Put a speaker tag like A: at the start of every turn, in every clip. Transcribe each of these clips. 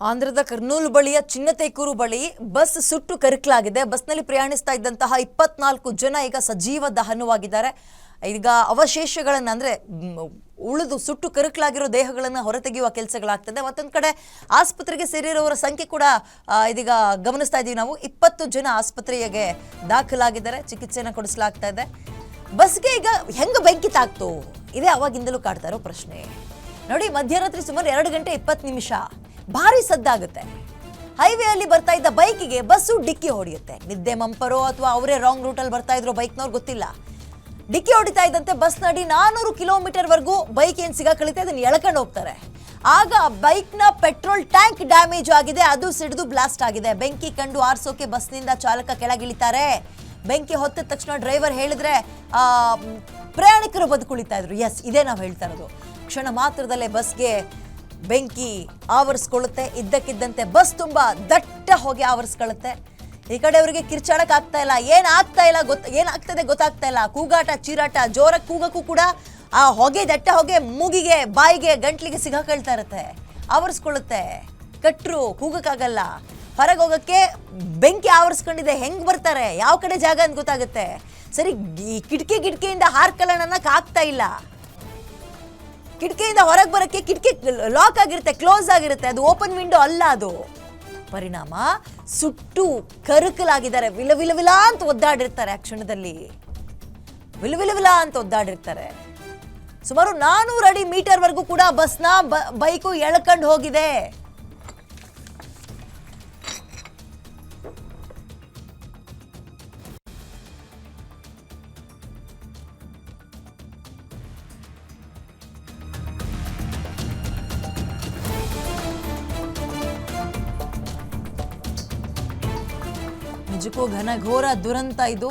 A: ಆಂಧ್ರದ ಕರ್ನೂಲು ಬಳಿಯ ಚಿನ್ನತೇಕೂರು ಬಳಿ ಬಸ್ ಸುಟ್ಟು ಕರಕಲಾಗಿದೆ. ಬಸ್ನಲ್ಲಿ ಪ್ರಯಾಣಿಸ್ತಾ ಇದ್ದಂತಹ 24 ಜನ ಈಗ ಸಜೀವ ದಹನವಾಗಿದ್ದಾರೆ. ಈಗ ಅವಶೇಷಗಳನ್ನು ಅಂದರೆ ಉಳಿದು ಸುಟ್ಟು ಕರಕಲಾಗಿರೋ ದೇಹಗಳನ್ನು ಹೊರತೆಗೆಯುವ ಕೆಲಸಗಳಾಗ್ತದೆ. ಮತ್ತೊಂದು ಕಡೆ ಆಸ್ಪತ್ರೆಗೆ ಸೇರಿರೋರ ಸಂಖ್ಯೆ ಕೂಡ ಇದೀಗ ಗಮನಿಸ್ತಾ ಇದ್ದೀವಿ ನಾವು. 20 ಜನ ಆಸ್ಪತ್ರೆಗೆ ದಾಖಲಾಗಿದ್ದಾರೆ, ಚಿಕಿತ್ಸೆಯನ್ನು ಕೊಡಿಸಲಾಗ್ತಾ ಇದೆ. ಬಸ್ಗೆ ಈಗ ಹೆಂಗೆ ಬೆಂಕಿ ತಾಕ್ತು ಇದೇ ಅವಾಗಿಂದಲೂ ಕಾಡ್ತಾ ಇರೋ ಪ್ರಶ್ನೆ. ನೋಡಿ, ಮಧ್ಯರಾತ್ರಿ ಸುಮಾರು 2 ಗಂಟೆ 20 ನಿಮಿಷ ಭಾರಿ ಸದ್ದಾಗುತ್ತೆ. ಹೈವೇ ಅಲ್ಲಿ ಬರ್ತಾ ಇದ್ದ ಬೈಕಿಗೆ ಬಸ್ಸು ಡಿಕ್ಕಿ ಹೊಡೆಯುತ್ತೆ. ನಿದ್ದೆ ಮಂಪರೋ ಅಥವಾ ಅವರೇ ರಾಂಗ್ ರೂಟಲ್ಲಿ ಬರ್ತಾ ಇದ್ರು ಬೈಕ್ನವ್ರು ಗೊತ್ತಿಲ್ಲ. ಡಿಕ್ಕಿ ಹೊಡಿತಾ ಇದ್ದಂತೆ ಬಸ್ ನಡಿ 400 ಕಿಲೋಮೀಟರ್ವರೆಗೂ ಬೈಕ್ ಏನು ಸಿಗಾಕಳಿತೆ ಅದನ್ನು ಎಳ್ಕೊಂಡು ಹೋಗ್ತಾರೆ. ಆಗ ಬೈಕ್ನ ಪೆಟ್ರೋಲ್ ಟ್ಯಾಂಕ್ ಡ್ಯಾಮೇಜ್ ಆಗಿದೆ, ಅದು ಸಿಡಿದು ಬ್ಲಾಸ್ಟ್ ಆಗಿದೆ. ಬೆಂಕಿ ಕಂಡು ಆರ್ಸೋಕೆ ಬಸ್ನಿಂದ ಚಾಲಕ ಕೆಳಗಿಳಿತಾರೆ. ಬೆಂಕಿ ಹೊತ್ತಿದ ತಕ್ಷಣ ಡ್ರೈವರ್ ಹೇಳಿದ್ರೆ ಪ್ರಯಾಣಿಕರು ಬದುಕುಳಿತಾ ಇದ್ರು. ಎಸ್, ಇದೇ ನಾವು ಹೇಳ್ತಾ ಇರೋದು. ಕ್ಷಣ ಮಾತ್ರದಲ್ಲೇ ಬಸ್ಗೆ ಬೆಂಕಿ ಆವರಿಸ್ಕೊಳ್ಳುತ್ತೆ. ಇದ್ದಕ್ಕಿದ್ದಂತೆ ಬಸ್ ತುಂಬಾ ದಟ್ಟ ಹೊಗೆ ಆವರಿಸ್ಕೊಳ್ಳುತ್ತೆ. ಈ ಕಡೆ ಅವರಿಗೆ ಕಿರ್ಚಾಡಕ್ ಆಗ್ತಾ ಇಲ್ಲ, ಏನಾಗ್ತಾ ಇಲ್ಲ, ಏನಾಗ್ತದೆ ಗೊತ್ತಾಗ್ತಾ ಇಲ್ಲ. ಕೂಗಾಟ ಚೀರಾಟ, ಜೋರಾಗಿ ಕೂಗಕ್ಕೂ ಕೂಡ ಆ ಹೊಗೆ, ದಟ್ಟ ಹೊಗೆ ಮೂಗಿಗೆ, ಬಾಯಿಗೆ, ಗಂಟ್ಲಿಗೆ ಸಿಗಾಕೊಳ್ತಾ ಇರುತ್ತೆ, ಆವರಿಸ್ಕೊಳ್ಳುತ್ತೆ. ಕಟ್ರು ಕೂಗಕ್ಕಾಗಲ್ಲ. ಹೊರಗೆ ಹೋಗಕ್ಕೆ ಬೆಂಕಿ ಆವರಿಸ್ಕೊಂಡಿದೆ, ಹೆಂಗ್ ಬರ್ತಾರೆ, ಯಾವ ಕಡೆ ಜಾಗ ಅಂತ ಗೊತ್ತಾಗುತ್ತೆ. ಸರಿ, ಕಿಟಕಿಯಿಂದ ಹಾರ್ಕೊಳ್ಳೋಣ ಅನ್ನಕ್ ಆಗ್ತಾ ಇಲ್ಲ. ಕಿಟಕಿಯಿಂದ ಹೊರಗೆ ಬರೋಕ್ಕೆ ಕಿಟಕಿ ಲಾಕ್ ಆಗಿರುತ್ತೆ, ಕ್ಲೋಸ್ ಆಗಿರುತ್ತೆ, ಅದು ಓಪನ್ ವಿಂಡೋ ಅಲ್ಲ ಅದು. ಪರಿಣಾಮ ಸುಟ್ಟು ಕರಕಲಾಗಿದ್ದಾರೆ. ವಿಲ ಅಂತ ಒದ್ದಾಡಿರ್ತಾರೆ. ಆ ಕ್ಷಣದಲ್ಲಿ ವಿಲ ಅಂತ ಒದ್ದಾಡಿರ್ತಾರೆ. ಸುಮಾರು 400 ಅಡಿ ಮೀಟರ್ವರೆಗೂ ಕೂಡ ಬಸ್ನ ಬೈಕು ಎಳ್ಕೊಂಡು ಹೋಗಿದೆ. ನಿಜಕ್ಕೂ ಘನಘೋರ ದುರಂತ ಇದು.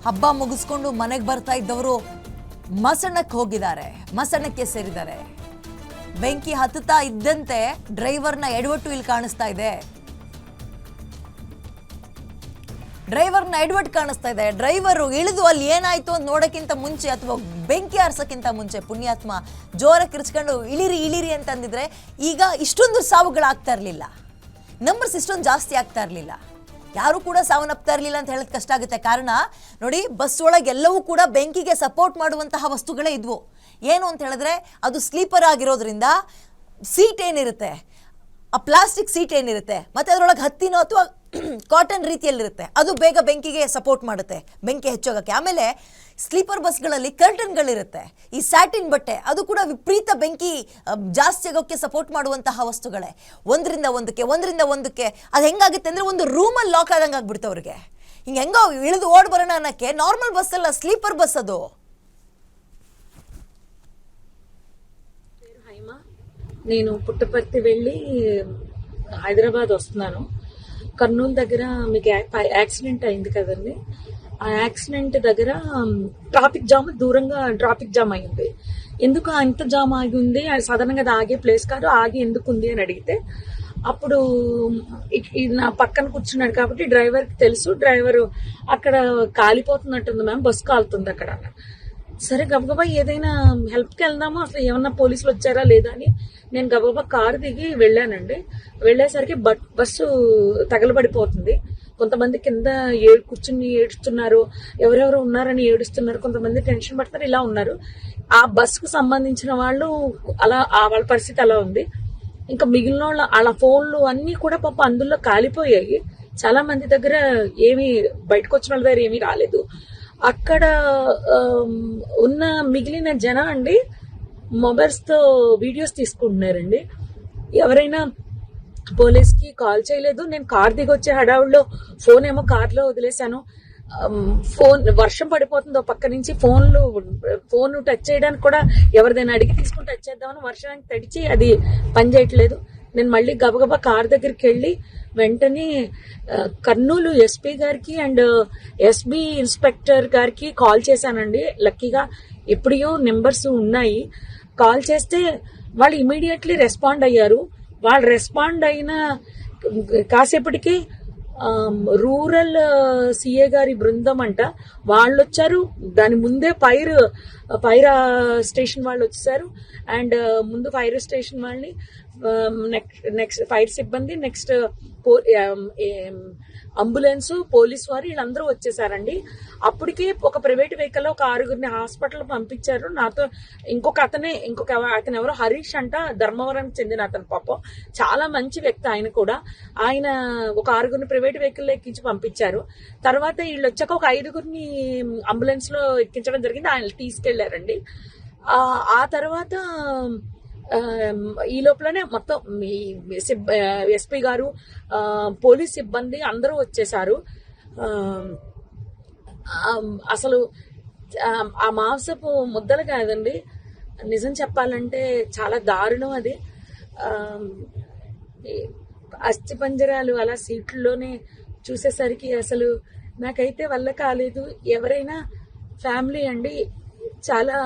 A: ಹಬ್ಬ ಮುಗಿಸ್ಕೊಂಡು ಮನೆಗೆ ಬರ್ತಾ ಇದ್ದವರು ಮಸಣಕ್ಕೆ ಹೋಗಿದ್ದಾರೆ, ಮಸಣಕ್ಕೆ ಸೇರಿದ್ದಾರೆ. ಬೆಂಕಿ ಹತ್ತುತ್ತಾ ಇದ್ದಂತೆ ಡ್ರೈವರ್ನ ಎಡವಟ್ಟು ಇಲ್ಲಿ ಕಾಣಿಸ್ತಾ ಇದೆ. ಡ್ರೈವರು ಇಳಿದು ಅಲ್ಲಿ ಏನಾಯ್ತು ಅಂತ ನೋಡಕ್ಕಿಂತ ಮುಂಚೆ ಅಥವಾ ಬೆಂಕಿ ಆರ್ಸಕ್ಕಿಂತ ಮುಂಚೆ ಪುಣ್ಯಾತ್ಮ ಜೋರ ಕಿರ್ಚ್ಕೊಂಡು ಇಳಿರಿ ಅಂತಂದಿದ್ರೆ ಈಗ ಇಷ್ಟೊಂದು ಸಾವುಗಳಾಗ್ತಾ ಇರಲಿಲ್ಲ. ನಂಬರ್ಸ್ ಇಷ್ಟೊಂದು ಜಾಸ್ತಿ ಆಗ್ತಾ ಇರಲಿಲ್ಲ. ಯಾರು ಕೂಡ ಸಾವನ್ನಪ್ತಾ ಇರಲಿಲ್ಲ ಅಂತ ಹೇಳೋದು ಕಷ್ಟ ಆಗುತ್ತೆ. ಕಾರಣ ನೋಡಿ, ಬಸ್ ಒಳಗೆ ಎಲ್ಲವೂ ಕೂಡ ಬೆಂಕಿಗೆ ಸಪೋರ್ಟ್ ಮಾಡುವಂತಹ ವಸ್ತುಗಳೇ ಇದ್ವು. ಏನು ಅಂತ ಹೇಳಿದ್ರೆ, ಅದು ಸ್ಲೀಪರ್ ಆಗಿರೋದ್ರಿಂದ ಸೀಟ್ ಏನಿರುತ್ತೆ, ಆ ಪ್ಲಾಸ್ಟಿಕ್ ಸೀಟ್ ಏನಿರುತ್ತೆ, ಮತ್ತೆ ಅದರೊಳಗೆ ಹತ್ತಿನೋ ಅಥವಾ ಕಾಟನ್ ರೀತಿಯಲ್ಲಿರುತ್ತೆ, ಅದು ಬೇಗ ಬೆಂಕಿಗೆ ಸಪೋರ್ಟ್ ಮಾಡುತ್ತೆ, ಬೆಂಕಿ ಹೆಚ್ಚೋಗಕ್ಕೆ. ಆಮೇಲೆ ಸ್ಲೀಪರ್ ಬಸ್ಗಳಲ್ಲಿ ಕರ್ಟನ್ಗಳಿರುತ್ತೆ, ಈ ಸ್ಯಾಟಿನ್ ಬಟ್ಟೆ, ಅದು ಕೂಡ ವಿಪರೀತ ಬೆಂಕಿ ಜಾಸ್ತಿ ಆಗೋಕ್ಕೆ ಸಪೋರ್ಟ್ ಮಾಡುವಂತಹ ವಸ್ತುಗಳೇ. ಒಂದರಿಂದ ಒಂದಕ್ಕೆ ಅದು ಹೆಂಗಾಗುತ್ತೆ ಅಂದರೆ ಒಂದು ರೂಮಲ್ಲಿ ಲಾಕ್ ಆದಂಗೆ ಆಗ್ಬಿಡ್ತು ಅವ್ರಿಗೆ. ಹಿಂಗೆ ಹೆಂಗೋ ಇಳಿದು ಓಡ್ ಬರೋಣ ಅನ್ನೋಕ್ಕೆ. ನಾರ್ಮಲ್ ಬಸ್ ಅಲ್ಲ, ಸ್ಲೀಪರ್ ಬಸ್ ಅದು.
B: నేను పుట్టపర్తి వెళ్ళి హైదరాబాద్ వస్తున్నాను. కర్నూలు దగ్గర మీకు యాక్సిడెంట్ అయింది కదండి. ఆ యాక్సిడెంట్ దగ్గర ట్రాఫిక్ జామ్, దూరంగా ట్రాఫిక్ జామ్ అయింది. ఎందుకు అంత జామ్ ఆగి ఉంది, సాధారణంగా అది ఆగే ప్లేస్ కాదు, ఆగి ఎందుకు ఉంది అని అడిగితే అప్పుడు నా పక్కన కూర్చున్నాడు కాబట్టి డ్రైవర్కి తెలుసు. డ్రైవర్ అక్కడ కాలిపోతున్నట్టుంది మ్యామ్, బస్సు కాలుతుంది అక్కడ. సరే గబగబా ఏదైనా హెల్ప్కి వెళ్దామా, అసలు ఏమన్నా పోలీసులు వచ్చారా లేదా అని నేను గబగబా కారు దిగి వెళ్ళానండి. వెళ్ళేసరికి బస్సు తగలబడిపోతుంది. కొంతమంది కింద కూర్చుని ఏడుస్తున్నారు, ఎవరెవరు ఉన్నారని ఏడుస్తున్నారు, కొంతమంది టెన్షన్ పడతారు, ఇలా ఉన్నారు. ఆ బస్సుకు సంబంధించిన వాళ్ళు అలా, వాళ్ళ పరిస్థితి అలా ఉంది. ఇంకా మిగిలిన వాళ్ళ ఫోన్లు అన్ని కూడా పాప అందులో కాలిపోయాయి. చాలా మంది దగ్గర ఏమి బయటకు వచ్చిన వాళ్ళ దగ్గర ఏమీ రాలేదు. అక్కడ ఉన్న మిగిలిన జనం అండి మొబైల్స్ తో వీడియోస్ తీసుకుంటున్నారండి. ఎవరైనా పోలీస్ కి కాల్ చేయలేదు. నేను కార్ దిగి వచ్చే హడావుల్లో ఫోన్ ఏమో కార్ లో వదిలేశాను. ఫోన్ వర్షం పడిపోతుంది పక్క నుంచి, ఫోన్ టచ్ చేయడానికి కూడా ఎవరిదైనా అడిగి తీసుకుని టచ్ చేద్దామని వర్షానికి తడిచి అది పని చేయట్లేదు. నేను మళ్ళీ గబగబా కార్ దగ్గరికి వెళ్ళి వెంటనే కర్నూలు ఎస్పీ గారికి అండ్ ఎస్బీ ఇన్స్పెక్టర్ గారికి కాల్ చేశానండి. లక్కీగా ఎప్పుడో నెంబర్స్ ఉన్నాయి. కాల్ చేస్తే వాళ్ళు ఇమీడియట్లీ రెస్పాండ్ అయ్యారు. వాళ్ళు రెస్పాండ్ అయిన కాసేపటికి రూరల్ సిఏ గారి బృందం అంట వాళ్ళు వచ్చారు. దాని ముందే ఫైర్ స్టేషన్ వాళ్ళు వచ్చేసారు. అండ్ ముందు ఫైర్ స్టేషన్ వాళ్ళని నెక్స్ట్ ఫైర్ సిబ్బంది, నెక్స్ట్ అంబులెన్స్, పోలీస్ వారు వీళ్ళందరూ వచ్చేసారండి. అప్పటికే ఒక ప్రైవేట్ వెహికల్ ఒక 6గురిని హాస్పిటల్ పంపించారు. నాతో ఇంకొక అతను ఎవరో హరీష్ అంట, ధర్మవరానికి చెందిన అతను. పాపం చాలా మంచి వ్యక్తి ఆయన కూడా. ఆయన ఒక 6గురిని ప్రైవేట్ వెహికల్ ఎక్కించి పంపించారు. తర్వాత వీళ్ళు వచ్చాక ఒక 5గురిని అంబులెన్స్ లో ఎక్కించడం జరిగింది. ఆయన తీసుకెళ్లారండి. ఆ తర్వాత ఈ లోపలనే మొత్తం ఎస్పీ గారు, పోలీస్ సిబ్బంది అందరూ వచ్చేసారు. అసలు ఆ మాంసపు ముద్దలు కాదండి, నిజం చెప్పాలంటే చాలా దారుణం అది. అస్థి పంజరాలు అలా సీట్లలోనే చూసేసరికి అసలు నాకైతే వల్ల కాలేదు. ఎవరైనా ఫ్యామిలీ అండి, చాలా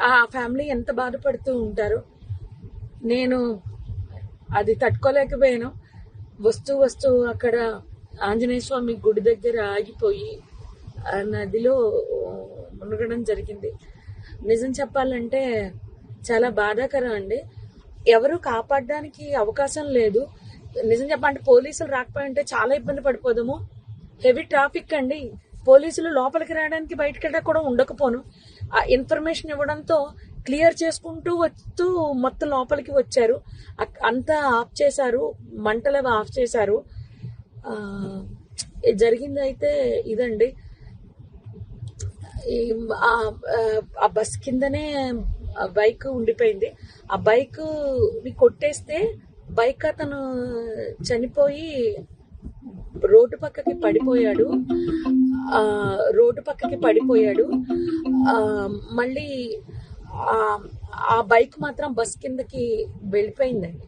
B: ఆ ఫ్యామిలీ ఎంత బాధపడుతూ ఉంటారో. నేను అది తట్టుకోలేకపోయాను. వస్తూ అక్కడ ఆంజనేయ స్వామి గుడి దగ్గర ఆగిపోయి నదిలో మునగడం జరిగింది. నిజం చెప్పాలంటే చాలా బాధాకరం అండి. ఎవరు కాపాడడానికి అవకాశం లేదు. నిజం చెప్పాలంటే పోలీసులు రాకపోయింటే చాలా ఇబ్బంది పడిపోదాము. హెవీ ట్రాఫిక్ అండి. పోలీసులు లోపలికి రావడానికి బయటకి కూడా ఉండకపోను. ఆ ఇన్ఫర్మేషన్ ఇవ్వడంతో క్లియర్ చేసుకుంటూ వస్తూ మొత్తం లోపలికి వచ్చారు. అంతా ఆఫ్ చేశారు, మంటలు ఆఫ్ చేశారు. జరిగింది అయితే ఇదండి. ఆ బస్ కిందనే బైక్ ఉండిపోయింది. ఆ బైక్ ని కొట్టేస్తే బైక్ అతను చనిపోయి రోడ్డు పక్కకి పడిపోయాడు. మళ్ళీ ఆ బైక్ మాత్రం బస్ కిందకి వెళ్ళిపోయిందండి.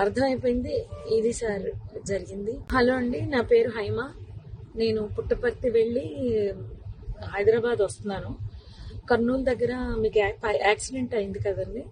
B: అర్థమైపోయింది ఇది సార్ జరిగింది. హలో అండి, నా పేరు హైమ. నేను పుట్టపర్తి వెళ్ళి హైదరాబాద్ వస్తున్నాను. కర్నూలు దగ్గర మీకు యాక్సిడెంట్ అయింది కదండి.